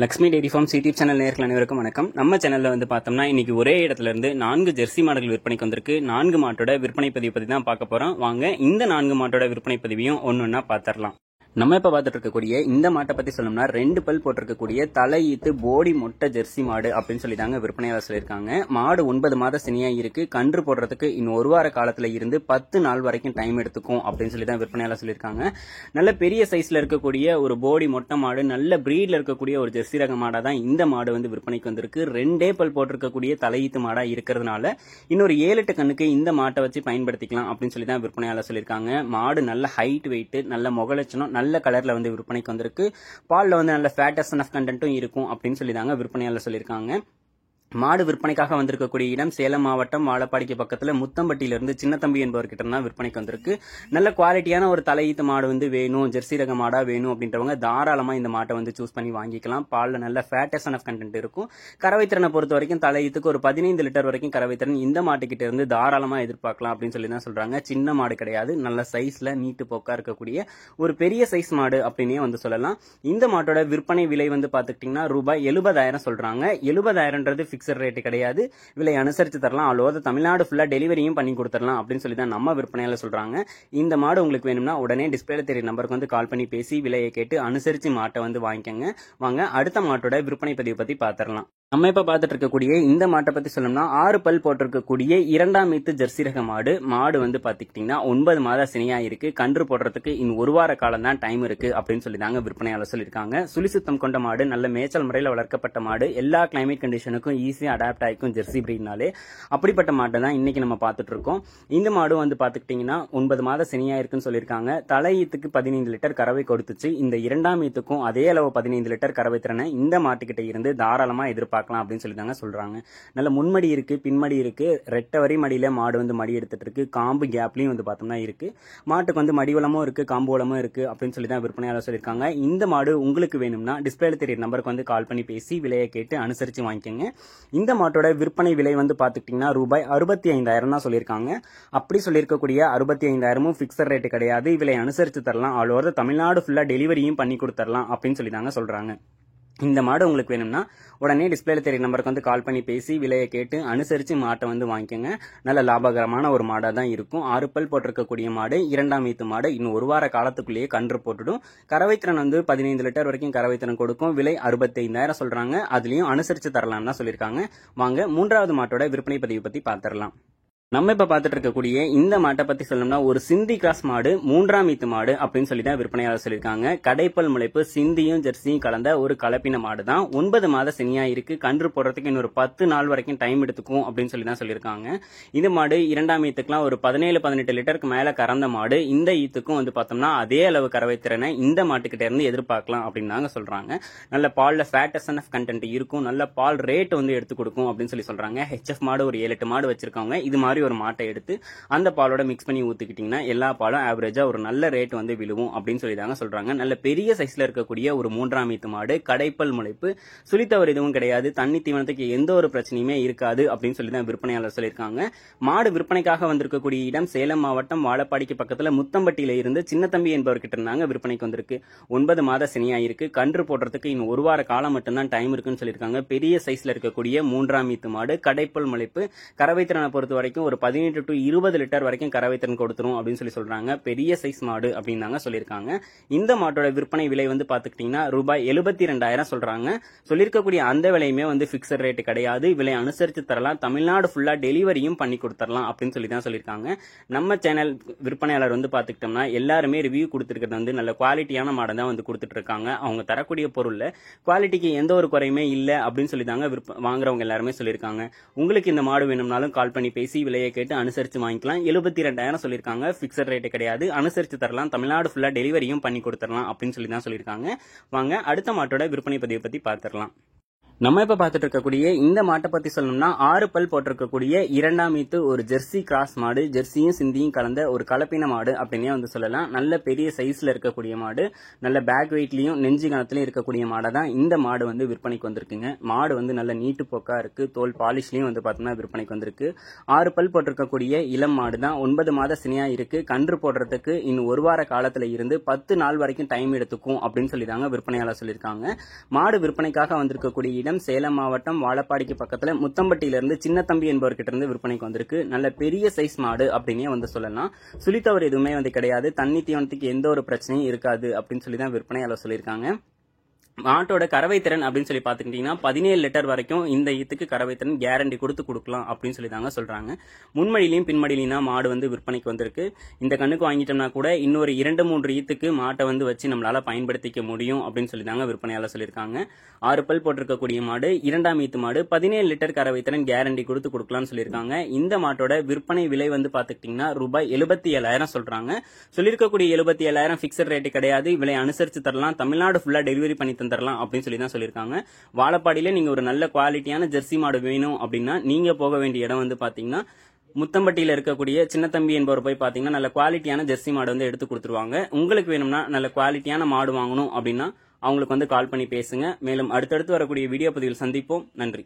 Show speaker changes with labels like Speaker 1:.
Speaker 1: Lakshmi dairy farms YouTube channel நேயர்கள் அனைவருக்கும் வணக்கம். நம்ம சேனல்ல வந்து பார்த்தோம்னா இன்னைக்கு ஒரே இடத்துல இருந்து 4 ஜெர்சி மாடுகள் விற்பனைக்கு வந்திருக்கு. 4 மாட்டோட விற்பனை பதிவு பத்தி தான் பார்க்க போறோம். வாங்க இந்த 4 மாட்டோட விற்பனை பதிவையும் ஒன்னொன்னா பார்த்துடலாம். நம்ம இப்ப பார்த்துட்டு இருக்கக்கூடிய இந்த மாட்டை பத்தி சொல்லணும்னா 2 பல் போட்டிருக்கக்கூடிய தலையீத்து போடி மொட்டை ஜெர்சி மாடு அப்படின்னு சொல்லி தாங்க விற்பனையாளர் சொல்லியிருக்காங்க. மாடு 9 மாத சினியா இருக்கு. கன்று போடுறதுக்கு இன்னும் ஒரு வார காலத்துல இருந்து 10 நாள் வரைக்கும் டைம் எடுத்துக்கும் அப்படின்னு சொல்லி தான் விற்பனையாளர் சொல்லியிருக்காங்க. நல்ல பெரிய சைஸ்ல இருக்கக்கூடிய ஒரு போடி மொட்டை மாடு, நல்ல பிரீட்ல இருக்கக்கூடிய ஒரு ஜெர்சி ரக மாடா தான் இந்த மாடு வந்து விற்பனைக்கு வந்திருக்கு. 2 பல் போட்டிருக்கக்கூடிய தலையீத்து மாடா இருக்கிறதுனால இன்னொரு 7-8 கண்ணுக்கு இந்த மாட்டை வச்சு பயன்படுத்திக்கலாம் அப்படின்னு சொல்லி தான் விற்பனையாளர் சொல்லியிருக்காங்க. மாடு நல்ல ஹைட் வெயிட், நல்ல முகலட்சணம், நல்ல கலர்ல வந்து விற்பனைக்கு வந்திருக்கு. பால்ல வந்து நல்ல ஃபேட்டஸ் ஆஃப் கண்டென்ட்டும் இருக்கும் அப்படின்னு சொல்லி தாங்க விற்பனையாளர் சொல்லியிருக்காங்க. மாடு விற்பனைக்காக வந்திருக்கக்கூடிய இடம் சேலம் மாவட்டம் வாழப்பாடிக்கு பக்கத்துல முத்தம்பட்டியிலிருந்து சின்ன தம்பி என்பவர்கிட்ட தான் விற்பனைக்கு வந்திருக்கு. நல்ல குவாலிட்டியான ஒரு தலையீத்து மாடு வந்து வேணும், ஜெர்சி ரக மாடா வேணும் அப்படின்றவங்க தாராளமா இந்த மாட்டை வந்து சூஸ் பண்ணி வாங்கிக்கலாம். பால்ல நல்ல ஃபேட்டஸ் ஆஃப் கண்டென்ட் இருக்கும். கறவைத்திறனை பொறுத்த வரைக்கும் தலையீத்துக்கு ஒரு 15 லிட்டர் வரைக்கும் கறவைத்திறன் இந்த மாட்டுக்கிட்ட இருந்து தாராளமா எதிர்பார்க்கலாம் அப்படின்னு சொல்லி தான் சொல்றாங்க. சின்ன மாடு கிடையாது, நல்ல சைஸ்ல நீட்டு போக்கா இருக்கக்கூடிய ஒரு பெரிய சைஸ் மாடு அப்படின்னே வந்து சொல்லலாம். இந்த மாட்டோட விற்பனை விலை வந்து பாத்துக்கிட்டீங்கன்னா ரூபாய் 70,000 சொல்றாங்க. 70,000ன்றது பிக்சர் ரேட் கிடையாது, விலை அனுசரிச்சு தரலாம். ஆல் தமிழ்நாடு ஃபுல்லா டெலிவரியும் பண்ணி கொடுத்துடலாம் அப்படின்னு சொல்லி தான் நம்ம விற்பனையால சொல்றாங்க. இந்த மாடு உங்களுக்கு வேணும்னா உடனே டிஸ்பிளேல தெரிய நம்பருக்கு வந்து கால் பண்ணி பேசி விலையை கேட்டு அனுசரிச்சு மாட்டை வந்து வாங்கிக்கங்க. வாங்க அடுத்த மாட்டோட விற்பனை பதிவு பத்தி பாத்திரலாம். நம்ம இப்ப பார்த்துட்டு இருக்கக்கூடிய இந்த மாட்டை பத்தி சொல்லணும்னா 6 பல் போட்டிருக்கக்கூடிய 2ஆம் ஈத்து ஜெர்சி ரக மாடு. மாடு வந்து பாத்துக்கிட்டீங்கன்னா 9 மாத சினியா இருக்கு. கன்று போடுறதுக்கு இன்னும் ஒரு வார காலம் தான் டைம் இருக்கு அப்படின்னு சொல்லி தாங்க விற்பனையாளர் சொல்லியிருக்காங்க. சுழிசுத்தம் கொண்ட மாடு, நல்ல மேய்ச்சல் முறையில் வளர்க்கப்பட்ட மாடு, எல்லா கிளைமேட் கண்டிஷனுக்கும் ஈஸியா அடாப்ட் ஆகிக்கும் ஜெர்சி பிரீட்னாலே. அப்படிப்பட்ட மாட்டை தான் இன்னைக்கு நம்ம பார்த்துட்டு இருக்கோம். இந்த மாடு வந்து பாத்துக்கிட்டீங்கன்னா 9 மாத சினியா இருக்குன்னு சொல்லியிருக்காங்க. தலையீத்துக்கு 15 லிட்டர் கறவை கொடுத்துச்சு. இந்த 2ஆம் ஈத்துக்கும் அதே அளவு 15 லிட்டர் கறவை திறனை இந்த மாட்டுக்கிட்ட இருந்து தாராளமா எதிர்பார்க்கலாம் அப்படின்னு சொல்லி தாங்க சொல்றாங்க. நல்ல முன்மடி இருக்கு, பின்மடி இருக்கு, ரெட்டை வரி மடியில மாடு வந்து மடி எடுத்துட்டு இருக்கு. காம்பு கேப்லயும் வந்து பார்த்தோம்னா இருக்கு. மாட்டுக்கு வந்து மடிவளமும் இருக்கு, காம்பு வளமும் இருக்கு அப்படின்னு சொல்லி தான் விற்பனையாளர் சொல்லியிருக்காங்க. இந்த மாடு உங்களுக்கு வேணும்னா டிஸ்பிளேல தெரிய நம்பருக்கு வந்து கால் பண்ணி பேசி விலையை கேட்டு அனுசரிச்சு வாங்கிக்கோங்க. இந்த மாட்டோட விற்பனை விலை வந்து பாத்துக்கிட்டீங்கன்னா ரூபாய் 65,000 தான் சொல்லியிருக்காங்க. அப்படி சொல்லியிருக்கக்கூடிய 65,000 பிக்சர் ரேட் கிடையாது, விலை அனுசரிச்சு தரலாம். ஆல் ஓவர் தமிழ்நாடு ஃபுல்லா டெலிவரியும் பண்ணி கொடுத்துடலாம் அப்படின்னு சொல்லி தாங்க சொல்றாங்க. இந்த மாடு உங்களுக்கு வேணும்னா உடனே டிஸ்பிளேல தெரிய நம்பருக்கு வந்து கால் பண்ணி பேசி விலையை கேட்டு அனுசரிச்சு மாட்டை வந்து வாங்கிக்கோங்க. நல்ல லாபகரமான ஒரு மாடா தான் இருக்கும். 6 பல் போட்டிருக்கக்கூடிய மாடு, 2ஆம் ஈத்து மாடு. இன்னும் ஒரு வார காலத்துக்குள்ளேயே கன்று போட்டுடும். கறவைத்திறன் வந்து 15 லிட்டர் வரைக்கும் கறவைத்திறன் கொடுக்கும். விலை 65,000 சொல்றாங்க. அதுலயும் அனுசரிச்சு தரலாம் தான் சொல்லியிருக்காங்க. வாங்க 3வது மாட்டோட விற்பனை பதிவு பத்தி பாத்திரலாம். நம்ம இப்ப பார்த்துட்டு இருக்கக்கூடிய இந்த மாட்டை பத்தி சொல்லணும்னா ஒரு சிந்தி கிராஸ் மாடு, 3ஆம் ஈத்து மாடு அப்படின்னு சொல்லி தான் விற்பனையாளர் சொல்லியிருக்காங்க. கடைப்பல் முளைப்பு, சிந்தியும் ஜெர்சியும் கலந்த ஒரு கலப்பின மாடு தான். 9 மாத சினியா இருக்கு. கன்று போடுறதுக்கு இன்னொரு 10 நாள் வரைக்கும் டைம் எடுத்துக்கும் அப்படின்னு சொல்லி தான் சொல்லியிருக்காங்க. இந்த மாடு 2ஆம் ஈத்துக்குலாம் ஒரு 17-18 லிட்டருக்கு மேல கறந்த மாடு. இந்த ஈத்துக்கும் வந்து பார்த்தோம்னா அதே அளவு கறவை திறனை இந்த மாட்டுக்கிட்ட இருந்து எதிர்பார்க்கலாம் அப்படின்னு தாங்க சொல்றாங்க. நல்ல பால்ல ஃபேட்டஸ் ஆஃப் கண்டென்ட் இருக்கும். நல்ல பால் ரேட் வந்து எடுத்து கொடுக்கும் அப்படின்னு சொல்லி சொல்றாங்க. ஹெச்எஃப் மாடு ஒரு 7-8 மாடு வச்சிருக்காங்க. இது மாதிரி ஒரு மாட்டை எடுத்து அந்த பாலோட மிக்ஸ் பண்ணி ஊத்திக்கிட்டீங்கன்னா எல்லா பாலும் ஆவரேஜா ஒரு நல்ல ரேட் வந்து விழுவும் அப்படின்னு சொல்லி தாங்க சொல்றாங்க. நல்ல பெரிய சைஸ்ல இருக்கக்கூடிய ஒரு 3ஆம் ஈத்து மாடு, கடைப்பல் முளைப்பு, சுழித்தவர் எதுவும் கிடையாது, தண்ணி தீவனத்துக்கு எந்த ஒரு பிரச்சனையுமே இருக்காது அப்படின்னு சொல்லி தான் விற்பனையாளர் சொல்லியிருக்காங்க. மாடு விற்பனைக்காக வந்திருக்கக்கூடிய இடம் சேலம் மாவட்டம் வாழப்பாடிக்கு பக்கத்துல முத்தம்பட்டியில இருந்து சின்ன தம்பி என்பவர்கிட்ட இருந்தாங்க விற்பனைக்கு வந்திருக்கு. 9 மாத சினியா இருக்கு. கன்று போடுறதுக்கு இன்னும் ஒரு வார காலம் மட்டும்தான் டைம் இருக்குன்னு சொல்லியிருக்காங்க. பெரிய சைஸ்ல இருக்கக்கூடிய 3ஆம் ஈத்து மாடு, கடைப்பல் முளைப்பு, கறவைத்திறனை பொறுத்த வரைக்கும் ஒரு 18 to 20 லிட்டர் வரைக்கும் கறவைத்திறன் கொடுத்துரும் அப்படின்னு சொல்லி சொல்றாங்க. பெரிய சைஸ் மாடு அப்படின்னு சொல்லியிருக்காங்க. இந்த மாட்டோட விற்பனை விலை வந்து பாத்துக்கிட்டீங்கன்னா ரூபாய் 72,000 சொல்றாங்க. சொல்லியிருக்கக்கூடிய அந்த விலையுமே வந்து பிக்சர் ரேட் கிடையாது, விலை அனுசரித்து தரலாம். தமிழ்நாடு ஃபுல்லா டெலிவரியும் பண்ணி கொடுத்துடலாம் அப்படின்னு சொல்லி தான் சொல்லியிருக்காங்க. நம்ம சேனல் விற்பனையாளர் வந்து பாத்துக்கிட்டோம்னா எல்லாருமே ரிவ்யூ கொடுத்துருக்கிறது வந்து நல்ல குவாலிட்டியான மாடை தான் வந்து கொடுத்துட்டு இருக்காங்க. அவங்க தரக்கூடிய பொருள்ல குவாலிட்டிக்கு எந்த ஒரு குறையுமே இல்லை அப்படின்னு சொல்லி தாங்க வாங்குறவங்க எல்லாருமே சொல்லியிருக்காங்க. உங்களுக்கு இந்த மாடு வேணும்னாலும் கால் பண்ணி பேசி விலையை கேட்டு அனுசரிச்சு வாங்கிக்கலாம். 72,000 சொல்லியிருக்காங்க. பிக்சர் ரேட் கிடையாது, அனுசரிச்சு தரலாம். தமிழ்நாடு ஃபுல்லா டெலிவரியும் பண்ணி கொடுத்துடலாம் அப்படின்னு சொல்லி தான் சொல்லியிருக்காங்க. வாங்க அடுத்த மாட்டோட விற்பனை பதிவை பத்தி பார்த்துடலாம். நம்ம இப்ப பார்த்துட்டு இருக்கக்கூடிய இந்த மாட்டை பத்தி சொல்லணும்னா 6 பல் போட்டிருக்கக்கூடிய இரண்டாம் ஈத்து ஒரு ஜெர்சி கிராஸ் மாடு, ஜெர்சியும் சிந்தியும் கலந்த ஒரு கலப்பின மாடு அப்படின்னே வந்து சொல்லலாம். நல்ல பெரிய சைஸ்ல இருக்கக்கூடிய மாடு, நல்ல பேக் வெயிட்லயும் நெஞ்சு கணத்திலயும் இருக்கக்கூடிய மாடை தான் இந்த மாடு வந்து விற்பனைக்கு வந்திருக்குங்க. மாடு வந்து நல்ல நீட்டு போக்கா இருக்கு, தோல் பாலிஷ்லயும் வந்து பார்த்தோம்னா விற்பனைக்கு வந்திருக்கு. 6 பல் போட்டிருக்கக்கூடிய இளம் மாடு தான், 9 மாத சினையா இருக்கு. கன்று போடுறதுக்கு இன்னும் ஒரு வார காலத்துல இருந்து 10 நாள் வரைக்கும் டைம் எடுத்துக்கும் அப்படின்னு சொல்லிதாங்க விற்பனையாளர் சொல்லியிருக்காங்க. மாடு விற்பனைக்காக வந்திருக்கக்கூடிய இடம் சேலம் மாவட்டம் வாழப்பாடிக்கு பக்கத்துல முத்தம்பட்டியிலிருந்து சின்ன தம்பி என்பவர்கிட்ட இருந்து விற்பனைக்கு வந்திருக்கு. நல்ல பெரிய சைஸ் மாடு அப்படின்னே வந்து சொல்லலாம். சுழித்தவர் எதுவுமே வந்து கிடையாது, தண்ணி தீவனத்துக்கு எந்த ஒரு பிரச்சனையும் இருக்காது அப்படின்னு சொல்லி தான் விற்பனையாளர் சொல்லியிருக்காங்க. மாட்டோட கறவை திறன் அப்படின்னு சொல்லி பாத்துக்கிட்டீங்கன்னா 17 லிட்டர் வரைக்கும் இந்த ஈத்துக்கு கறவை திறன் கேரண்டி கொடுக்கலாம் அப்படின்னு சொல்லி தாங்க சொல்றாங்க. முன்மடியிலையும் பின்மடியிலையும் தான் மாடு வந்து விற்பனைக்கு வந்திருக்கு. இந்த கண்ணுக்கு வாங்கிட்டோம்னா கூட இன்னொரு 2-3 ஈத்துக்கு மாட்டை வந்து வச்சு நம்மளால பயன்படுத்திக்க முடியும் அப்படின்னு சொல்லி தாங்க விற்பனையாளர் சொல்லியிருக்காங்க. 6 பல் போட்டிருக்கக்கூடிய மாடு, இரண்டாம் ஈத்து மாடு, 17 லிட்டர் கறவை திறன் கேரண்டி கொடுக்கலாம்னு சொல்லியிருக்காங்க. இந்த மாட்டோட விற்பனை விலை வந்து பாத்துக்கிட்டீங்கன்னா ரூபாய் 77,000 சொல்றாங்க. சொல்லியிருக்கக்கூடிய 77,000 பிக்சட் ரேட்டு கிடையாது, விலை அனுசரிச்சு தரலாம். தமிழ்நாடு ஃபுல்லா டெலிவரி பண்ணி தரலாம் அப்படின்னு சொல்லி தான் சொல்லியிருக்காங்க. வாழப்பாடியில நீங்க ஒரு நல்ல குவாலிட்டியான ஜெர்சி மாடு வேணும் அப்படின்னா நீங்க போக வேண்டிய இடம் வந்து பாத்தீங்கன்னா முத்தம்பட்டியில இருக்கக்கூடிய சின்ன தம்பி என்பவர் போய் பாத்தீங்கன்னா நல்ல குவாலிட்டியான ஜெர்சி மாடு வந்து எடுத்து கொடுத்துருவாங்க. உங்களுக்கு வேணும்னா நல்ல குவாலிட்டியான மாடு வாங்கணும் அப்படின்னா அவங்களுக்கு வந்து கால் பண்ணி பேசுங்க. மேலும் அடுத்தடுத்து வரக்கூடிய வீடியோ பதிவில் சந்திப்போம். நன்றி.